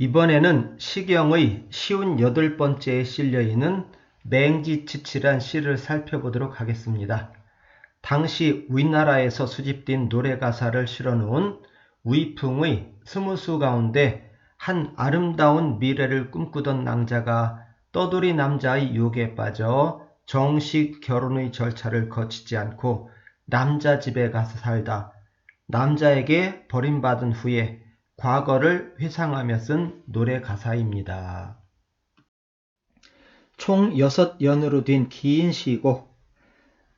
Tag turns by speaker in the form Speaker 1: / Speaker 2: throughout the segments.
Speaker 1: 이번에는 시경의 쉬운 8번째에 실려있는 맹지치치란 시를 살펴보도록 하겠습니다. 당시 우리나라에서 수집된 노래가사를 실어놓은 우이풍의 스무수 가운데 한 아름다운 미래를 꿈꾸던 낭자가 떠돌이 남자의 유혹에 빠져 정식 결혼의 절차를 거치지 않고 남자 집에 가서 살다 남자에게 버림받은 후에 과거를 회상하며 쓴 노래 가사입니다. 총 6연으로 된 긴 시이고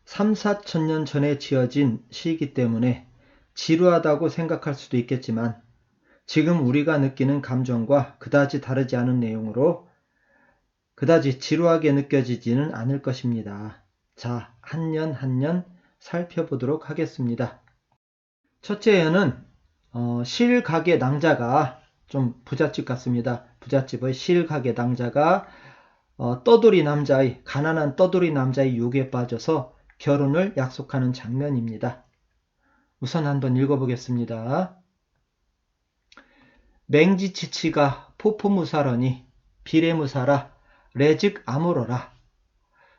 Speaker 1: 3, 4천 년 전에 지어진 시이기 때문에 지루하다고 생각할 수도 있겠지만 지금 우리가 느끼는 감정과 그다지 다르지 않은 내용으로 그다지 지루하게 느껴지지는 않을 것입니다. 자, 한 년 한 년 살펴보도록 하겠습니다. 첫째 연은 실가게 낭자가 좀 부잣집 같습니다. 부잣집의 실가게 낭자가 가난한 떠돌이 남자의 유혹에 빠져서 결혼을 약속하는 장면입니다. 우선 한번 읽어보겠습니다. 맹지치치가 포포무사러니 비레무사라 레즉 아모러라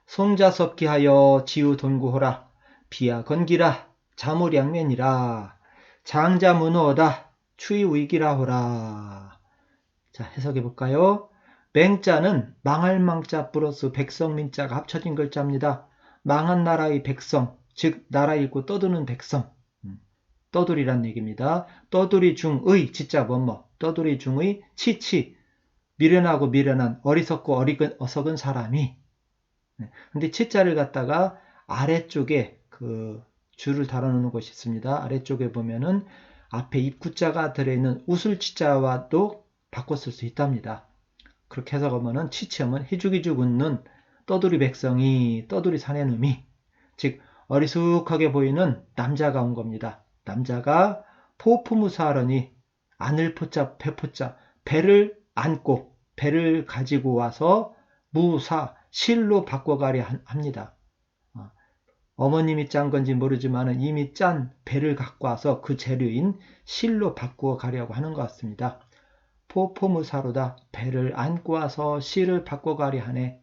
Speaker 1: 송자섭기하여 지우돈구호라 비야 건기라 자모량면이라 장자문호어다 추이위기라호라. 자, 해석해볼까요? 맹자는 망할 망자 플러스 백성민자가 합쳐진 글자입니다. 망한 나라의 백성, 즉 나라 잃고 떠드는 백성, 떠돌이란 얘기입니다. 떠돌이 중의 지자 뭐뭐, 떠돌이 중의 치치, 미련하고 미련한 어리석고 어리석은 사람이. 근데 치자를 갖다가 아래쪽에 그 줄을 달아놓는 곳이 있습니다. 아래쪽에 보면은 앞에 입구자가 들어있는 우술치자와도 바꿔 쓸 수 있답니다. 그렇게 해석하면은 치치하면 희죽희죽 웃는 떠돌이 백성이 떠돌이 사내 놈이, 즉 어리숙하게 보이는 남자가 온 겁니다. 남자가 포푸무사하러니 안을 포자 배포자 배를 안고 배를 가지고 와서 무사 실로 바꿔가려 합니다. 어머님이 짠 건지 모르지만 이미 짠 배를 갖고 와서 그 재료인 실로 바꾸어 가려고 하는 것 같습니다. 포포무사로다 배를 안고 와서 실을 바꿔가려 하네.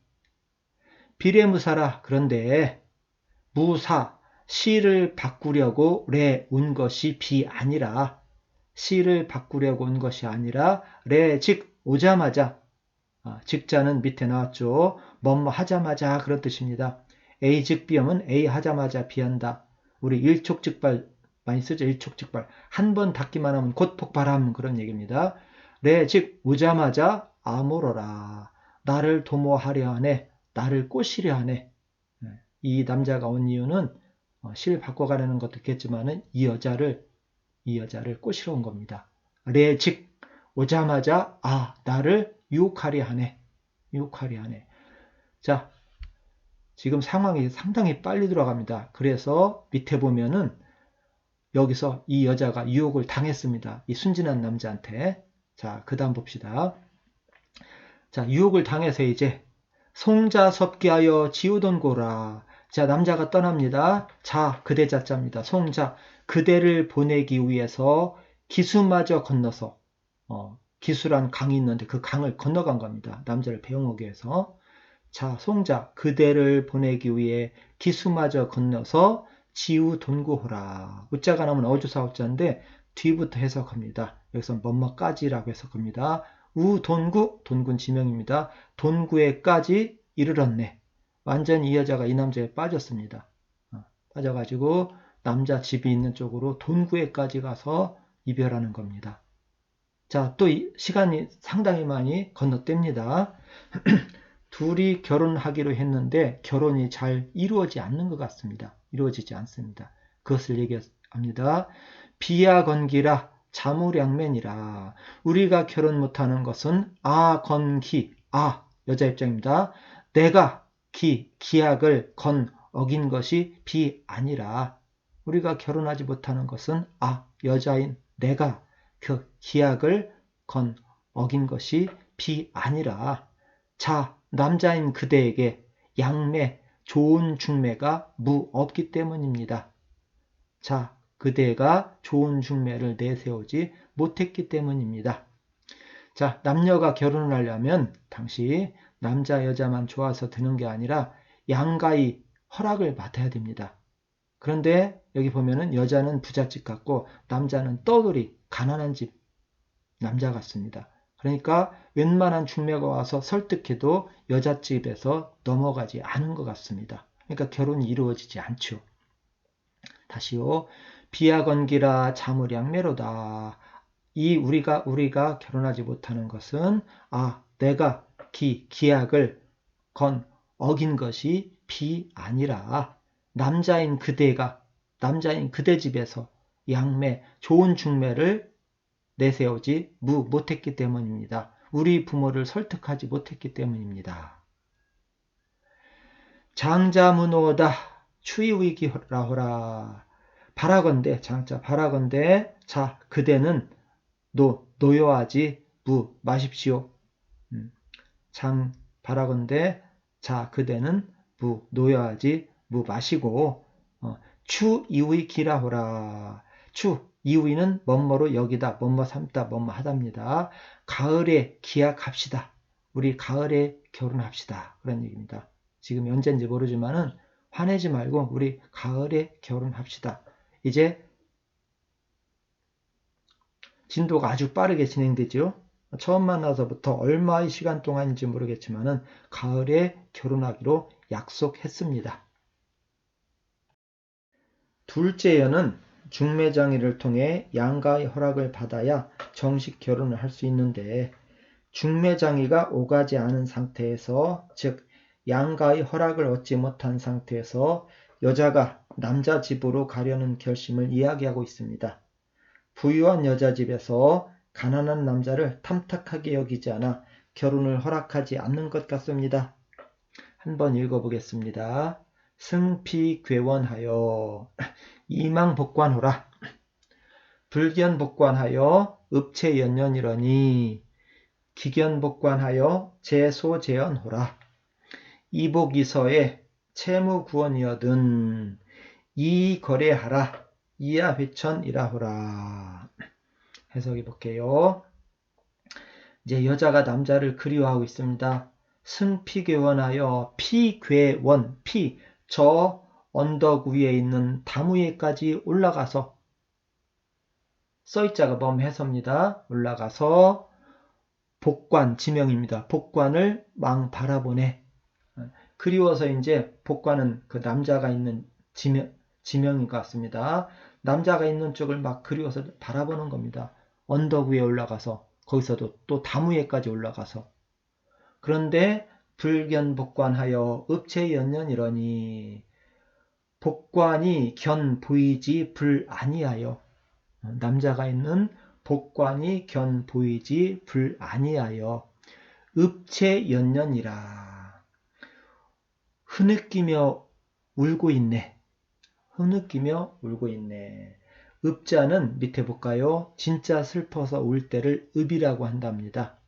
Speaker 1: 비례무사라. 그런데 무사 실을 바꾸려고 온 것이 비 아니라, 실을 바꾸려고 온 것이 아니라 즉 오자마자, 직자는 밑에 나왔죠. 뭐뭐 하자마자 그런 뜻입니다. A 즉 비하면 A 하자마자 비한다. 우리 일촉즉발 많이 쓰죠. 일촉즉발. 한 번 닿기만 하면 곧 폭발함, 그런 얘기입니다. 즉 오자마자 아모러라. 나를 도모하려 하네. 나를 꼬시려 하네. 이 남자가 온 이유는 실 바꿔가려는 것도 있겠지만 이 여자를 꼬시러 온 겁니다. 즉 오자마자 나를 유혹하려 하네. 자, 지금 상황이 상당히 빨리 들어갑니다. 그래서 밑에 보면은 여기서 이 여자가 유혹을 당했습니다. 이 순진한 남자한테. 자, 그 다음 봅시다. 자, 유혹을 당해서 이제 송자섭기하여 지우던고라. 자, 남자가 떠납니다. 자, 그대 자자입니다. 송자, 그대를 보내기 위해서 기수마저 건너서, 기수란 강이 있는데 그 강을 건너간 겁니다. 남자를 배웅하기 위해서. 자, 송자, 그대를 보내기 위해 기수마저 건너서 지우돈구호라. 우자가 나오면 어주사업자인데 뒤부터 해석합니다. 여기서 뭐뭐까지라고 해석합니다. 돈군 지명입니다. 돈구에까지 이르렀네. 완전히 이 여자가 이 남자에 빠졌습니다. 빠져가지고 남자 집이 있는 쪽으로 돈구에까지 가서 이별하는 겁니다. 자, 또 시간이 상당히 많이 건너뗍니다. 둘이 결혼하기로 했는데 결혼이 잘 이루어지지 않는 것 같습니다. 이루어지지 않습니다. 그것을 얘기합니다. 비야 건기라 자무량면이라. 우리가 결혼 못하는 것은 건기, 여자 입장입니다. 내가 기약을 어긴 것이 비 아니라, 우리가 결혼하지 못하는 것은 여자인 내가 그 기약을 어긴 것이 비 아니라, 자, 남자인 그대에게 양매, 좋은 중매가 없기 때문입니다. 자, 그대가 좋은 중매를 내세우지 못했기 때문입니다. 자, 남녀가 결혼을 하려면 당시 남자 여자만 좋아서 드는 게 아니라 양가의 허락을 받아야 됩니다. 그런데 여기 보면은 여자는 부잣집 같고 남자는 떠돌이 가난한 집 남자 같습니다. 그러니까 웬만한 중매가 와서 설득해도 여자집에서 넘어가지 않은 것 같습니다. 그러니까 결혼이 이루어지지 않죠. 다시요. 비하건기라 자무량매로다. 이 우리가 결혼하지 못하는 것은 내가 기약을 어긴 것이 아니라 남자인 그대 집에서 양매 좋은 중매를 내세우지 못했기 때문입니다. 우리 부모를 설득하지 못했기 때문입니다. 장자문오다 추이위기라호라. 바라건대 자 그대는 노여하지 마십시오. 바라건대 자 그대는 노여하지 마시고 추이의 기라호라. 이의는 뭐뭐로 여기다 뭐뭐 삼다 뭐뭐 하답니다. 가을에 기약합시다. 우리 가을에 결혼합시다. 그런 얘기입니다. 지금 언제인지 모르지만은 화내지 말고 우리 가을에 결혼합시다. 이제 진도가 아주 빠르게 진행되죠. 처음 만나서부터 얼마의 시간 동안인지 모르겠지만은 가을에 결혼하기로 약속했습니다. 둘째 여는 중매장의를 통해 양가의 허락을 받아야 정식 결혼을 할 수 있는데 중매장의가 오가지 않은 상태에서 즉 양가의 허락을 얻지 못한 상태에서 여자가 남자 집으로 가려는 결심을 이야기하고 있습니다. 부유한 여자 집에서 가난한 남자를 탐탁하게 여기지 않아 결혼을 허락하지 않는 것 같습니다. 한번 읽어보겠습니다. 승피괴원하여 이망복관호라. 불견복관하여 읍체연년이러니 기견복관하여 제소제연호라. 이복이서에 채무구원이여든 이거래하라. 이하회천이라호라. 해석해 볼게요. 이제 여자가 남자를 그리워하고 있습니다. 승피괴원하여 피괴원 저 언덕 위에 있는 담 위에까지 올라가서 써있자가 범해서입니다. 올라가서 복관 지명입니다. 복관을 망 바라보네. 그리워서 이제 복관은 그 남자가 있는 지명인 것 같습니다. 남자가 있는 쪽을 막 그리워서 바라보는 겁니다. 언덕 위에 올라가서 거기서도 또 담 위에까지 올라가서 그런데 불견복관하여 읍체연년이러니 복관이 견 보이지 불 아니하여 남자가 있는 복관이 견 보이지 불 아니하여 읍체연년이라 흐느끼며 울고 있네. 흐느끼며 울고 있네. 읍자는 밑에 볼까요? 진짜 슬퍼서 울 때를 읍이라고 한답니다.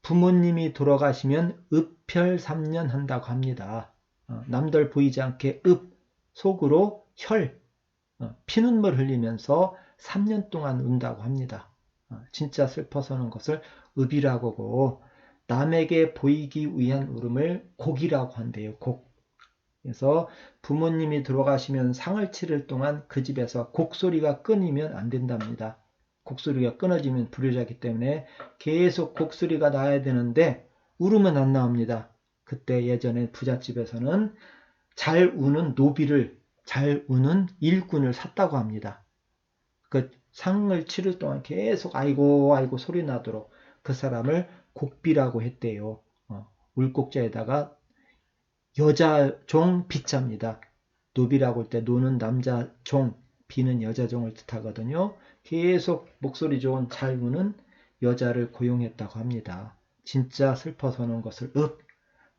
Speaker 1: 부모님이 돌아가시면 읍혈 3년 한다고 합니다. 남들 보이지 않게 속으로 피눈물 흘리면서 3년 동안 운다고 합니다. 진짜 슬퍼서는 것을 읍이라고 하고 남에게 보이기 위한 울음을 곡이라고 한대요. 곡. 그래서 부모님이 돌아가시면 상을 치를 동안 그 집에서 곡소리가 끊이면 안 된답니다. 곡소리가 끊어지면 불효자이기 때문에 계속 곡소리가 나야 되는데 울으면 안 나옵니다. 그때 예전에 부잣집에서는 잘 우는 노비를 잘 우는 일꾼을 샀다고 합니다. 그 상을 치를 동안 계속 아이고 소리 나도록 그 사람을 곡비라고 했대요. 울곡자에다가 여자 종 비자입니다. 노비라고 할 때 노는 남자 종, 비는 여자 종을 뜻하거든요. 계속 목소리 좋은 잘 우는 여자를 고용했다고 합니다. 진짜 슬퍼서 우는 것을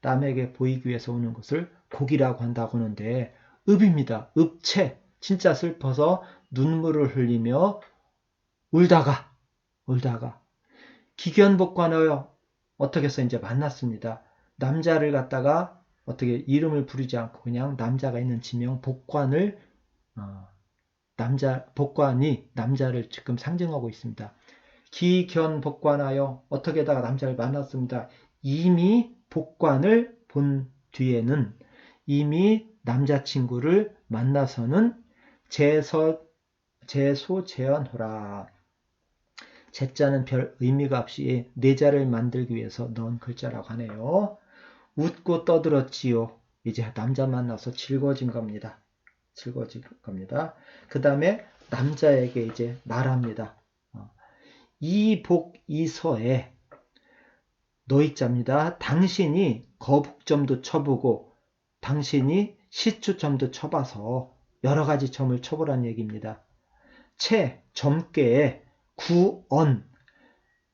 Speaker 1: 남에게 보이기 위해서 우는 것을 곡이라고 한다고 하는데 읍입니다. 읍체, 진짜 슬퍼서 눈물을 흘리며 울다가 기견복관하여 어떻게 해서 이제 만났습니다. 남자를 갖다가 어떻게 이름을 부르지 않고 그냥 남자가 있는 지명 복관을 복관이 남자를 지금 상징하고 있습니다. 기견 복관하여 어떻게다가 남자를 만났습니다. 이미 복관을 본 뒤에는 이미 남자친구를 만나서는 제소재언호라. 제자는 별 의미가 없이 내자를 만들기 위해서 넣은 글자라고 하네요. 웃고 떠들었지요. 이제 남자 만나서 즐거워진 겁니다. 즐거워진 겁니다. 그 다음에 남자에게 이제 말합니다. 이복이서에 노이자입니다. 당신이 거북점도 쳐보고 당신이 시추점도 쳐봐서 여러 가지 점을 쳐보란 얘기입니다. 점괘에 구언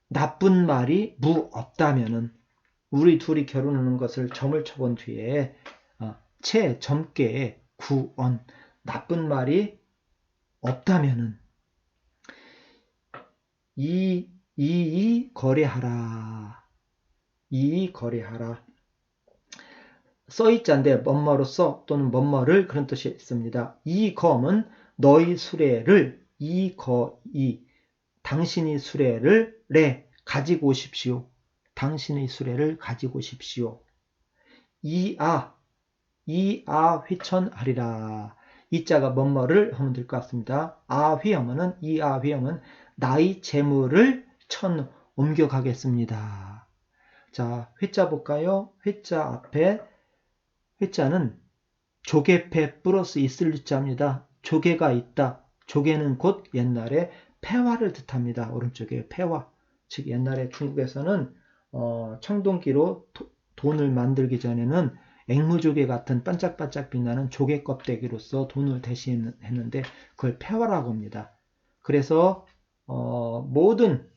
Speaker 1: 나쁜 말이 무 없다면은 우리 둘이 결혼하는 것을 점을 쳐본 뒤에 점괘에 구언 나쁜 말이 없다면은 이 거래하라. 이 거래하라. 써있자인데 뭐뭐로써 또는 뭐뭐를 그런 뜻이 있습니다. 이 검은 너희 수레를 당신이 수레를 가지고 오십시오. 당신의 수레를 가지고 오십시오. 이아 휘천하리라. 이자가 뭐뭐를 하면 될 것 같습니다. 아휘하면은 이아휘하면 나의 재물을 옮겨가겠습니다. 자, 회자 볼까요? 회자 앞에 회자는 조개패 플러스 있을 자입니다. 조개가 있다. 조개는 곧 옛날에 폐화를 뜻합니다. 오른쪽에 폐화. 즉 옛날에 중국에서는 청동기로 돈을 만들기 전에는 앵무조개 같은 반짝반짝 빛나는 조개 껍데기로서 돈을 대신했는데 그걸 폐화라고 합니다. 그래서 모든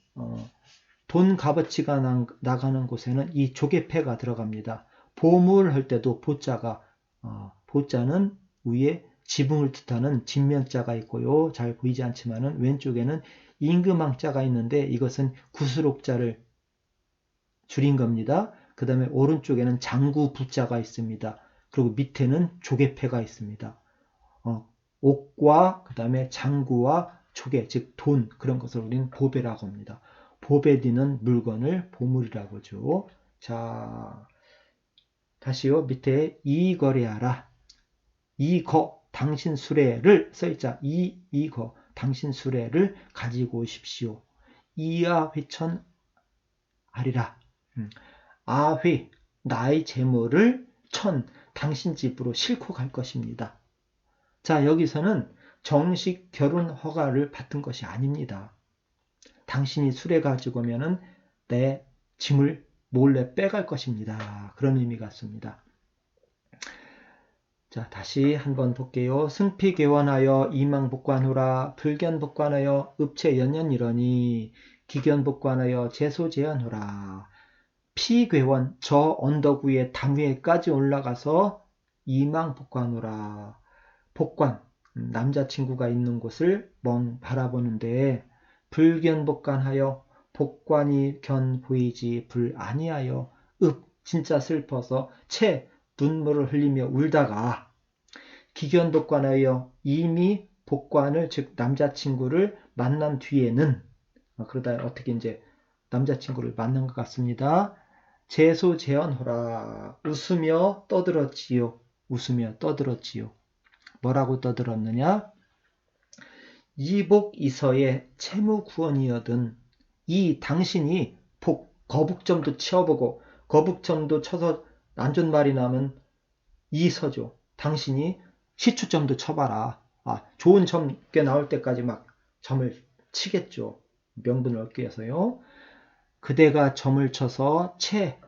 Speaker 1: 돈 값어치가 나가는 곳에는 이 조개패가 들어갑니다. 보물 할 때도 보자는 위에 지붕을 뜻하는 진면자가 있고요. 잘 보이지 않지만은 왼쪽에는 임금왕자가 있는데 이것은 구수록자를 줄인 겁니다. 그 다음에 오른쪽에는 장구 부자가 있습니다. 그리고 밑에는 조개패가 있습니다. 옥과 그 다음에 장구와 조개, 즉 돈, 그런 것을 우리는 보배라고 합니다. 보배 뒤는 물건을 보물이라고 하죠. 자, 다시요. 밑에 이거래하라. 이거 당신 수레를 써있자. 이거 당신 수레를 가지고 오십시오. 이아 휘천 하리라. 아휘 나의 재물을 당신 집으로 싣고 갈 것입니다. 자, 여기서는 정식 결혼 허가를 받은 것이 아닙니다. 당신이 수레 가지고 오면은 내 짐을 몰래 빼갈 것입니다. 그런 의미 같습니다. 자, 다시 한번 볼게요. 승피개원하여 이망복관후라. 불견복관하여 읍체연연이러니 기견복관하여 제소제연후라. 피괴원 저 언덕 위에 담 위에까지 올라가서 이망복관후라. 복관 남자친구가 있는 곳을 멍 바라보는데 불견복관하여 복관이 견 보이지 불 아니하여 진짜 슬퍼서 눈물을 흘리며 울다가 기견복관하여 이미 복관을 즉 남자친구를 만난 뒤에는 그러다 어떻게 이제 남자친구를 만난 것 같습니다. 제소제언호라. 웃으며 떠들었지요. 웃으며 떠들었지요. 뭐라고 떠들었느냐? 이복이서의 채무구원이여든 이 당신이 거북점도 치어보고 거북점도 쳐서 안 좋은 말이 나면 이서죠. 당신이 시추점도 쳐봐라. 좋은 점 꽤 나올 때까지 막 점을 치겠죠. 명분을 얻기 위해서요. 그대가 점을 쳐서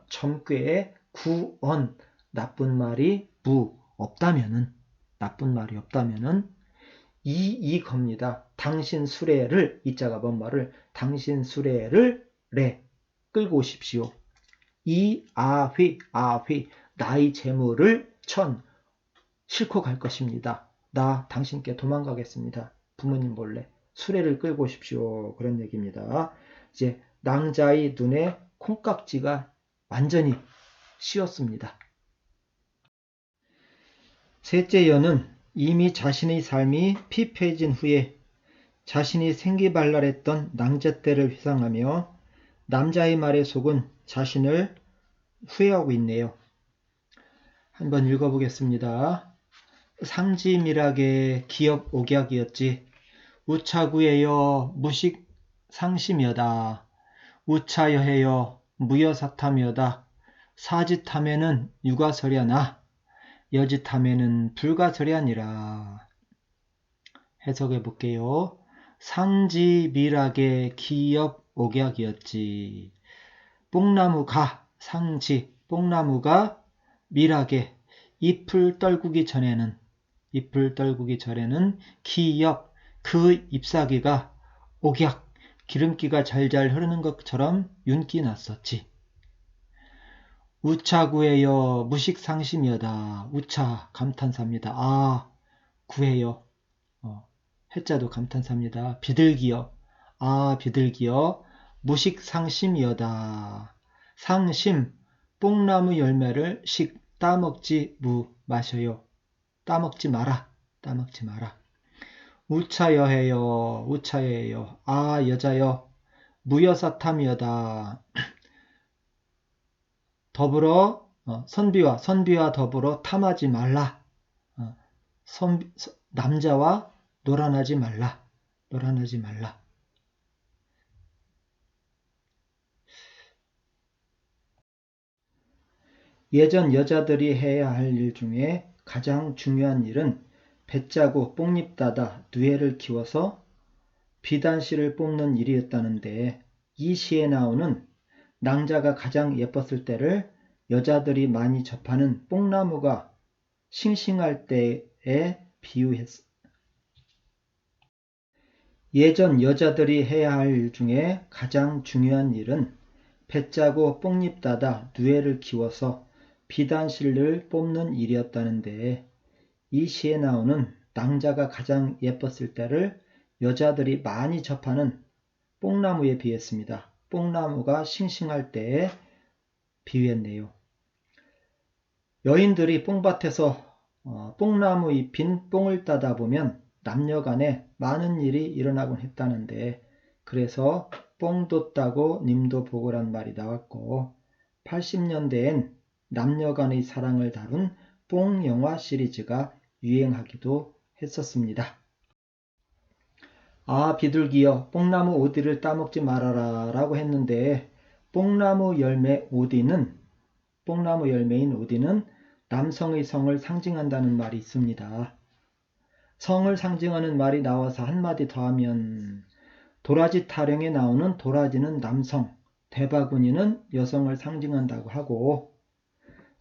Speaker 1: 점괘에 구언 나쁜 말이 없다면은 이겁니다. 당신 수레를 이자가 뭔 말을 당신 수레를 끌고 오십시오. 아휘 나의 재물을 싣고 갈 것입니다. 나 당신께 도망가겠습니다. 부모님 몰래 수레를 끌고 오십시오. 그런 얘기입니다. 이제 낭자의 눈에 콩깍지가 완전히 씌었습니다. 셋째 여는 이미 자신의 삶이 피폐해진 후에 자신이 생기발랄했던 낭자 때를 회상하며 남자의 말에 속은 자신을 후회하고 있네요. 한번 읽어보겠습니다. 상지밀하게 기업 옥약이었지. 우차구에여 무식 상심이여다. 우차여해여 무여사탐이여다. 사짓함에는 유가설야나 여짓함에는 불가설야니라. 해석해 볼게요. 상지밀하게 기업 옥약이었지. 뽕나무가 상지 뽕나무가 밀하게 잎을 떨구기 전에는 기엽 그 잎사귀가 옥약 기름기가 잘잘 흐르는 것처럼 윤기 났었지. 우차구해여 무식상심이여다. 우차 감탄사입니다. 아 구해여 해자도 감탄사입니다. 비둘기여 아 비둘기여 무식상심이여다. 상심 뽕나무 열매를 식 따먹지 무 마셔요. 따먹지 마라. 우차여해요. 아 여자여 무여사탐이여다. 더불어 선비와 더불어 탐하지 말라. 남자와 노란하지 말라. 예전 여자들이 해야 할 일 중에 가장 중요한 일은 배 짜고 뽕잎 따다 누에를 키워서 비단씨를 뽑는 일이었다는데 이 시에 나오는 낭자가 가장 예뻤을 때를 여자들이 많이 접하는 뽕나무가 싱싱할 때에 비유했어. 예전 여자들이 해야 할 일 중에 가장 중요한 일은 배 짜고 뽕잎 따다 누에를 키워서 비단실을 뽑는 일이었다는데 이 시에 나오는 낭자가 가장 예뻤을 때를 여자들이 많이 접하는 뽕나무에 비했습니다. 뽕나무가 싱싱할 때에 비유했네요. 여인들이 뽕밭에서 뽕나무 잎인 뽕을 따다 보면 남녀간에 많은 일이 일어나곤 했다는데 그래서 뽕도 따고 님도 보고란 말이 나왔고 80년대엔 남녀간의 사랑을 다룬 뽕 영화 시리즈가 유행하기도 했었습니다. 아 비둘기여 뽕나무 오디를 따먹지 말아라 라고 했는데 뽕나무 열매인 오디는 남성의 성을 상징한다는 말이 있습니다. 성을 상징하는 말이 나와서 한마디 더하면 도라지 타령에 나오는 도라지는 남성, 대바구니는 여성을 상징한다고 하고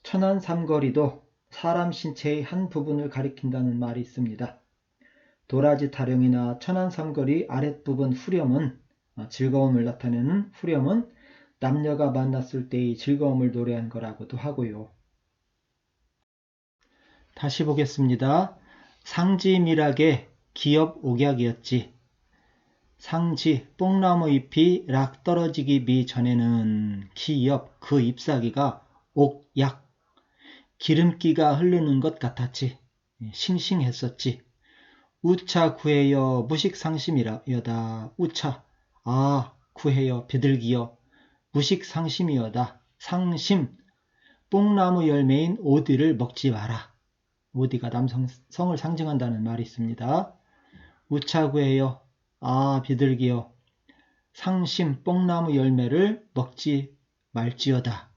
Speaker 1: 천안삼거리도 사람 신체의 한 부분을 가리킨다는 말이 있습니다. 도라지 타령이나 천안삼거리 아랫부분 후렴은 즐거움을 나타내는 후렴은 남녀가 만났을 때의 즐거움을 노래한 거라고도 하고요. 다시 보겠습니다. 상지밀하게 기엽 옥약이었지. 상지 뽕나무 잎이 락 떨어지기 전에는 기엽 그 잎사귀가 옥약 기름기가 흐르는 것 같았지. 싱싱했었지. 우차 구해여 무식상심이여다. 우차 아 구해여 비둘기여 무식상심이여다. 상심 뽕나무 열매인 오디를 먹지 마라. 오디가 남성성을 상징한다는 말이 있습니다. 우차 구해여 아 비둘기여 상심 뽕나무 열매를 먹지 말지어다.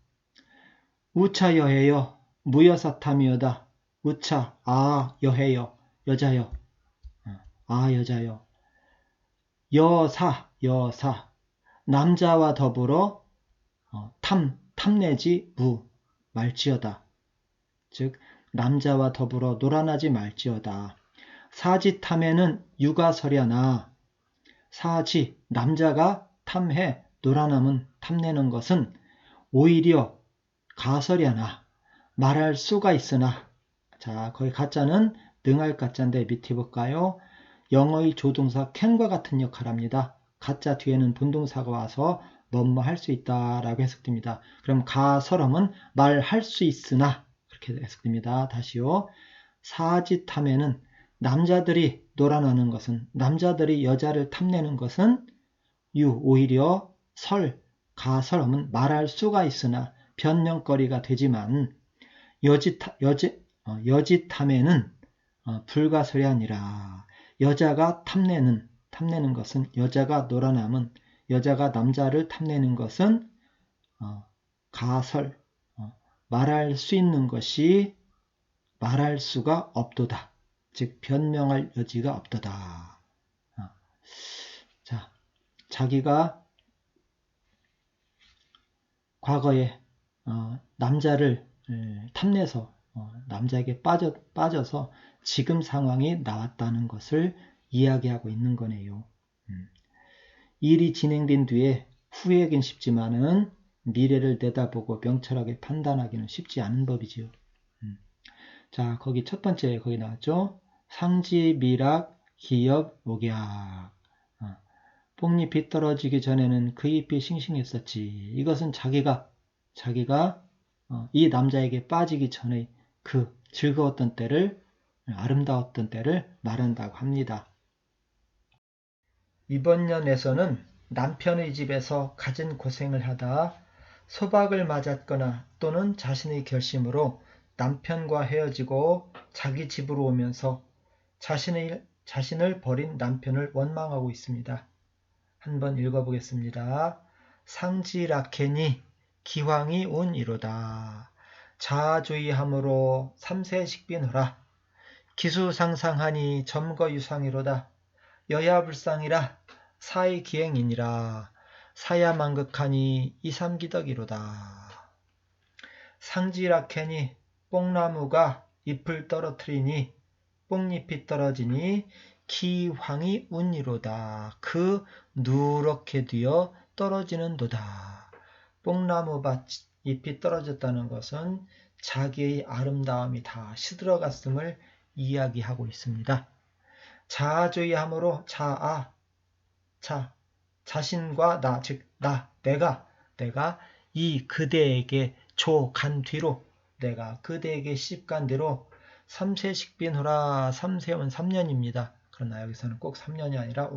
Speaker 1: 우차 여해여 무여사탐이여다. 우차 아 여해여 여자여 아 여자여 여사 남자와 더불어 탐내지 말지어다. 즉 남자와 더불어 놀아나지 말지어다. 사지탐에는 유가설야나 사지 남자가 탐해 놀아남은 탐내는 것은 오히려 가설야나 말할 수가 있으나 자 거기 가짜는 능할 가짜인데 밑에 볼까요? 영어의 조동사 can과 같은 역할을 합니다. 가짜 뒤에는 본동사가 와서 뭐뭐 할 수 있다 라고 해석됩니다. 그럼 가설어는 말할 수 있으나 그렇게 해석됩니다. 다시요. 사짓함에는 남자들이 놀아나는 것은, 남자들이 여자를 탐내는 것은 오히려 가설은 말할 수가 있으나 변명거리가 되지만 여짓함에는 불가설이 아니라 여자가 탐내는 것은, 여자가 놀아남은, 여자가 남자를 탐내는 것은 가설, 말할 수 있는 것이 말할 수가 없도다. 즉 변명할 여지가 없도다. 자, 자기가 과거에 남자를 탐내서 남자에게 빠져서 지금 상황이 나왔다는 것을 이야기하고 있는 거네요. 일이 진행된 뒤에 후회하긴 쉽지만은 미래를 내다보고 명철하게 판단하기는 쉽지 않은 법이지요. 자, 거기 첫 번째 거기 나왔죠. 상지, 미락, 기엽, 목약. 뽕잎이 떨어지기 전에는 그 잎이 싱싱했었지. 이것은 자기가 이 남자에게 빠지기 전에 그 즐거웠던 때를, 아름다웠던 때를 말한다고 합니다. 이번 년에서는 남편의 집에서 갖은 고생을 하다 소박을 맞았거나 또는 자신의 결심으로 남편과 헤어지고 자기 집으로 오면서 자신을 버린 남편을 원망하고 있습니다. 한번 읽어보겠습니다. 상지라케니 기황이 온 이로다. 자주의함으로 삼세식빈하라. 기수상상하니 점거유상이로다. 여야불상이라 사이기행이니라. 사야만극하니 이삼기덕이로다. 상지라케니 뽕나무가 잎을 떨어뜨리니 뽕잎이 떨어지니 기황이 운이로다. 그 누렇게 되어 떨어지는 도다. 뽕나무밭 잎이 떨어졌다는 것은 자기의 아름다움이 다 시들어갔음을 이야기하고 있습니다. 자아주의함으로 자신과 나, 즉 내가 이 그대에게 간 뒤로, 내가 그대에게 씹간 뒤로 삼세식빈후라. 삼세은 3년입니다. 그러나 여기서는 꼭 3년이 아니라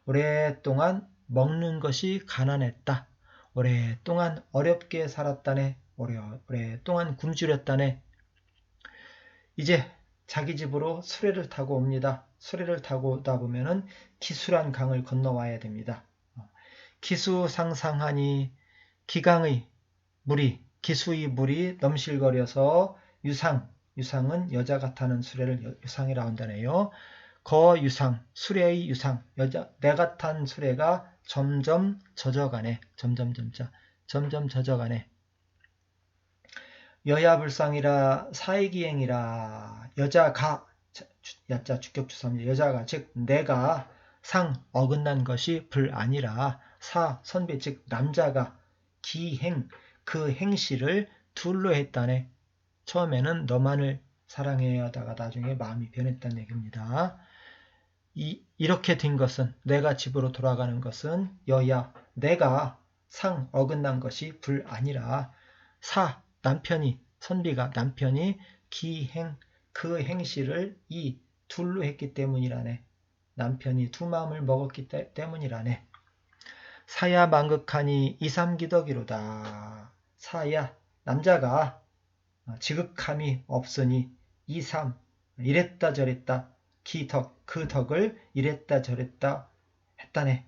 Speaker 1: 오랫동안 먹는 것이 가난했다. 오랫동안 어렵게 살았다네. 오랫동안 굶주렸다네. 이제 자기 집으로 수레를 타고 옵니다. 수레를 타고 오다 보면은 기수란 강을 건너와야 됩니다. 기수상상하니 기수의 물이 넘실거려서 유상은 여자가 타는 수레를 유상이라고 한다네요. 거유상, 수레의 유상, 내가 탄 수레가 점점 젖어가네. 점점 젖어가네. 여야불상이라 사이기행이라. 여자가, 야자 주격주사입니다. 여자가, 즉 내가 어긋난 것이 불 아니라 선비, 즉 남자가 기행, 그 행실을 둘로 했다네. 처음에는 너만을 사랑해야 하다가 나중에 마음이 변했다는 얘기입니다. 이렇게 된 것은, 내가 집으로 돌아가는 것은 내가 어긋난 것이 불 아니라 남편이 기행, 그 행실을 이 둘로 했기 때문이라네. 남편이 두 마음을 먹었기 때문이라네. 사야 만극하니 이삼기덕이로다. 남자가 지극함이 없으니 이랬다 저랬다, 그 덕을 이랬다 저랬다 했다네.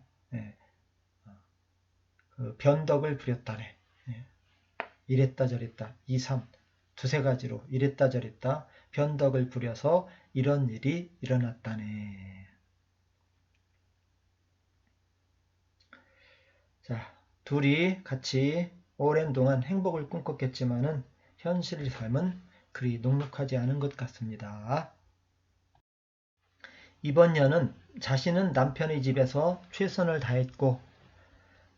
Speaker 1: 그 변덕을 부렸다네. 이랬다 저랬다, 두세 가지로 이랬다 저랬다 변덕을 부려서 이런 일이 일어났다네. 자, 둘이 같이 오랜 동안 행복을 꿈꿨겠지만은 현실의 삶은 그리 녹록하지 않은 것 같습니다. 이번 년은 자신은 남편의 집에서 최선을 다했고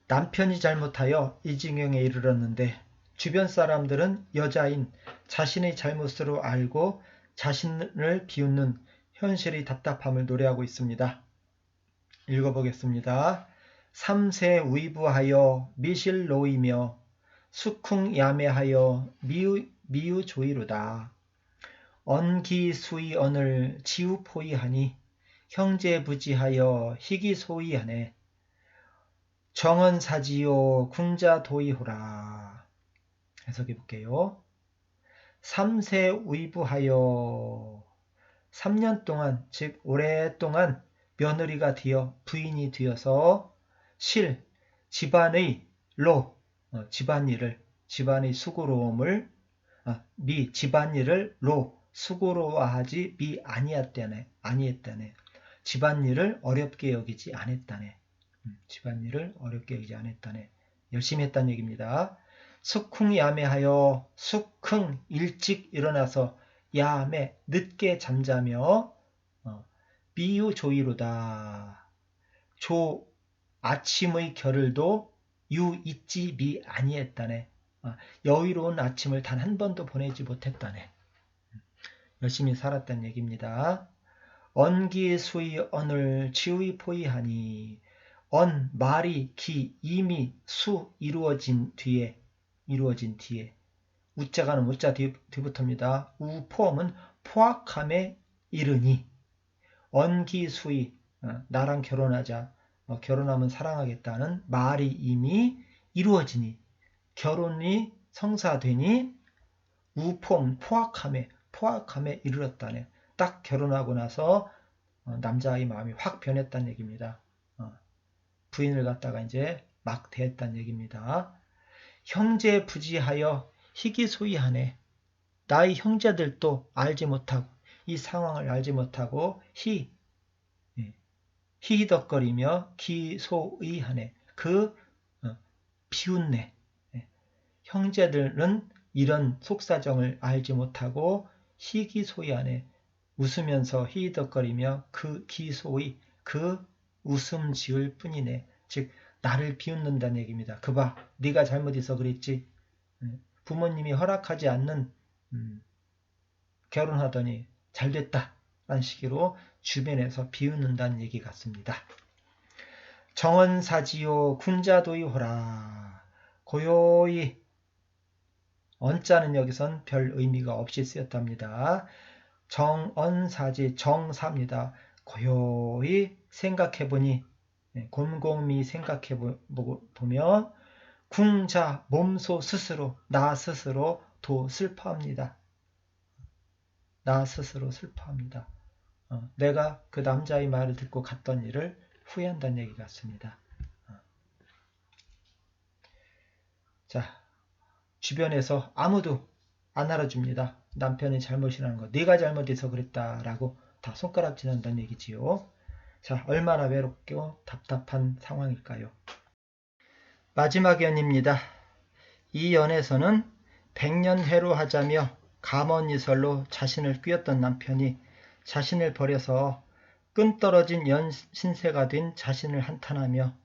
Speaker 1: 남편이 잘못하여 이 지경에 이르렀는데 주변 사람들은 여자인 자신의 잘못으로 알고 자신을 비웃는 현실의 답답함을 노래하고 있습니다. 읽어보겠습니다. 삼세 위부하여 미실로이며 수쿵야매하여 미우조이로다. 언기수의 언을 지우포이하니 형제부지하여 희기소이하네. 정언사지요 군자도이호라. 해석해 볼게요. 3세 위부하여 3년 동안, 즉 오랫동안 며느리가 되어 부인이 되어서 집안의 집안의 수고로움을 집안일을 수고로워하지 아니했다네. 집안일을 어렵게 여기지 않았다네. 집안일을 어렵게 여기지 않았다네. 열심히 했다는 얘기입니다. 숙흥 야매하여 숙흥 일찍 일어나서 야매 늦게 잠자며 미유조이로다. 아침의 겨를도 잊지 아니했다네. 여유로운 아침을 단 한 번도 보내지 못했다네. 열심히 살았다는 얘기입니다. 언기수의 언을 지의 포이하니 말이 이미 이루어진 뒤에 우자가는 우자 뒤부터입니다. 우포음은 포악함에 이르니 언기수의 나랑 결혼하자, 결혼하면 사랑하겠다는 말이 이미 이루어지니 결혼이 성사되니 우포음 포악함에 이르렀다네. 딱 결혼하고 나서 남자의 마음이 확 변했다는 얘기입니다. 부인을 갖다가 이제 막 대했다는 얘기입니다. 형제 부지하여 희기소이하네. 나의 형제들도 알지 못하고 이 상황을 알지 못하고 히히덕거리며 기소의하네. 비웃네. 형제들은 이런 속사정을 알지 못하고 희기소이하네. 웃으면서 히히덕거리며 기소의 웃음 지을 뿐이네. 즉 나를 비웃는다는 얘기입니다. 그봐, 네가 잘못해서 그랬지. 부모님이 허락하지 않는 결혼하더니 잘됐다 라는 식으로 주변에서 비웃는다는 얘기 같습니다. 정언사지요 군자도이호라. 고요히 언자는 여기선 별 의미가 없이 쓰였답니다. 정언사지 정사입니다. 고요히 생각해보니 곰곰이 생각해보면 궁자 몸소 스스로 나 스스로 슬퍼합니다. 나 스스로 슬퍼합니다. 내가 그 남자의 말을 듣고 갔던 일을 후회한다는 얘기 같습니다. 자, 주변에서 아무도 안 알아줍니다. 남편이 잘못이라는 거, 네가 잘못해서 그랬다라고 다 손가락질한다는 얘기지요. 자, 얼마나 외롭고 답답한 상황일까요? 마지막 연입니다. 이 연에서는 백년해로 하자며 감언이설로 자신을 꿰었던 남편이 자신을 버려서 끈떨어진 연신세가 된 자신을 한탄하며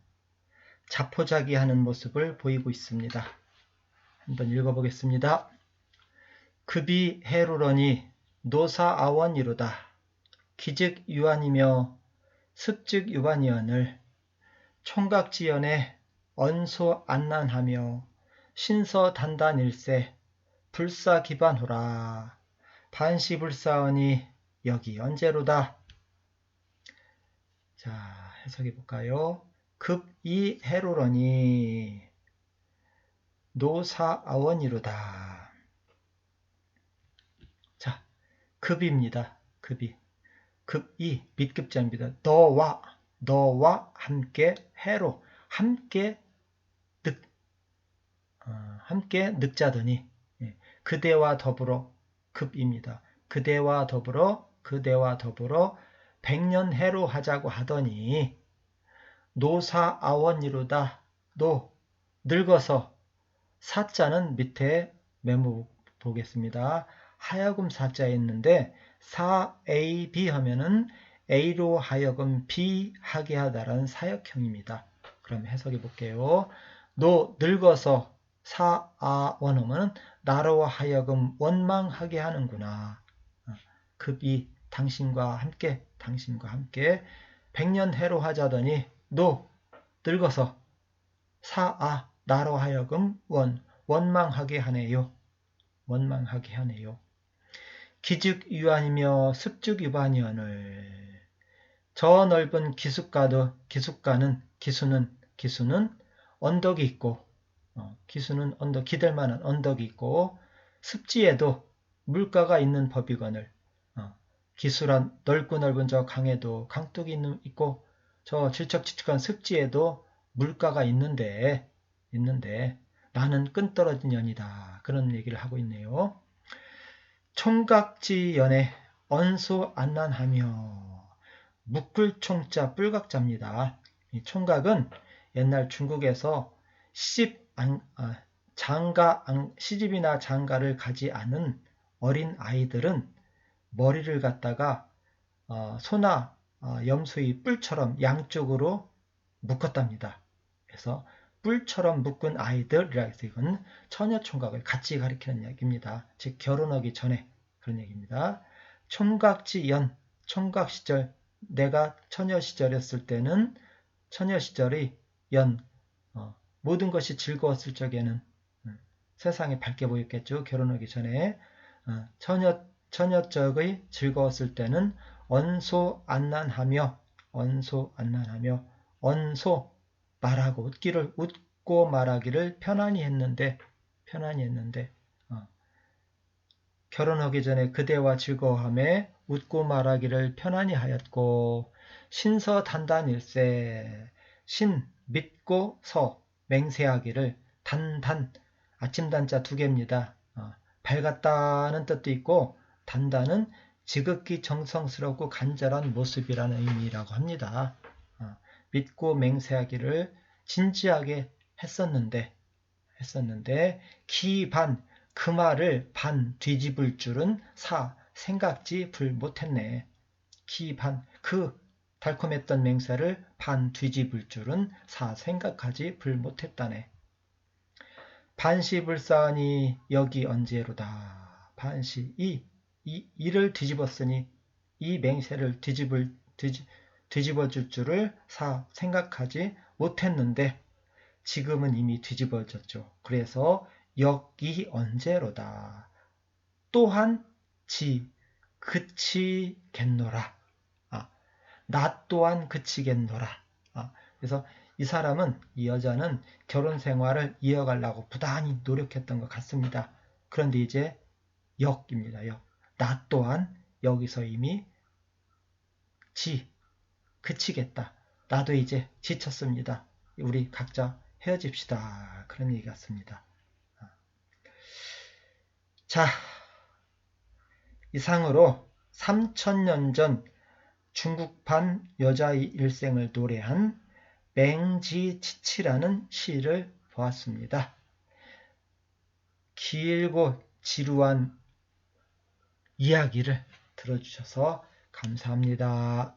Speaker 1: 자포자기하는 모습을 보이고 있습니다. 한번 읽어보겠습니다. 급이 해루러니 노사아원이로다. 기즉 유한이며 습즉 유반이언을 총각지연에 언소 안난하며 신서단단일세 불사기반호라. 반시불사언이 여기 언제로다. 자, 해석해 볼까요? 급이 해로러니 노사아원이로다. 자, 급입니다. 급이 밑급자입니다. 너와 함께 해로 함께 늑자더니 그대와 더불어 급입니다. 그대와 더불어 백년해로 하자고 하더니 노사아원이로다. 늙어서 사자는 밑에 메모 보겠습니다. 하여금 사자에 있는데 사AB 하면은 A로 하여금 B 하게 하다라는 사역형입니다. 그럼 해석해 볼게요. 늙어서 사아원 하면은 나로 하여금 원망하게 하는구나. 급이 당신과 함께 백년해로 하자더니 늙어서 나로 하여금 원망하게 하네요. 기즉유한이며 습즉유반이언을. 저 넓은 기수는 언덕이 있고, 기수는 언덕, 기댈 만한 언덕이 있고, 습지에도 물가가 있는 법이거늘. 기수란 넓고 넓은 저 강에도 강둑이 있고, 저 질척질척한 습지에도 물가가 있는데 나는 끈떨어진 년이다. 그런 얘기를 하고 있네요. 총각지연에 언소안난하며. 묶을총자 뿔각자입니다. 이 총각은 옛날 중국에서 시집이나 장가를 가지 않은 어린 아이들은 머리를 갖다가 소나 염소의 뿔처럼 양쪽으로 묶었답니다. 그래서 뿔처럼 묶은 아이들이라 해서 이건 처녀총각을 같이 가리키는 얘기입니다. 즉 결혼하기 전에 그런 얘기입니다. 총각지연, 총각 시절, 내가 처녀 시절이었을 때는 처녀 시절의 모든 것이 즐거웠을 적에는 세상이 밝게 보였겠죠. 결혼하기 전에 처녀적의 즐거웠을 때는 언소안난하며 말하고 웃고 말하기를 편안히 했는데 결혼하기 전에 그대와 즐거워하며 웃고 말하기를 편안히 하였고, 신서단단일세, 신 믿고 서 맹세하기를, 단단 아침단자 두 개입니다. 밝았다는 뜻도 있고 단단은 지극히 정성스럽고 간절한 모습이라는 의미라고 합니다. 믿고 맹세하기를 진지하게 했었는데 기반 그 말을 반 뒤집을 줄은 생각지 불 못했네. 기반 그 달콤했던 맹세를 반 뒤집을 줄은 생각하지 불 못했다네. 반시불사하니 여기 언제로다. 반시 이를 뒤집었으니 이 맹세를 뒤집어줄 줄을 생각하지 못했는데 지금은 이미 뒤집어졌죠. 그래서 여기 언제로다. 또한 그치겠노라. 나 또한 그치겠노라. 그래서 이 여자는 결혼 생활을 이어가려고 부단히 노력했던 것 같습니다. 그런데 이제 역입니다. 나 또한 여기서 이미 그치겠다. 나도 이제 지쳤습니다. 우리 각자 헤어집시다. 그런 얘기 같습니다. 자, 이상으로 3000년 전 중국판 여자의 일생을 노래한 맹지치치라는 시를 보았습니다. 길고 지루한 이야기를 들어주셔서 감사합니다.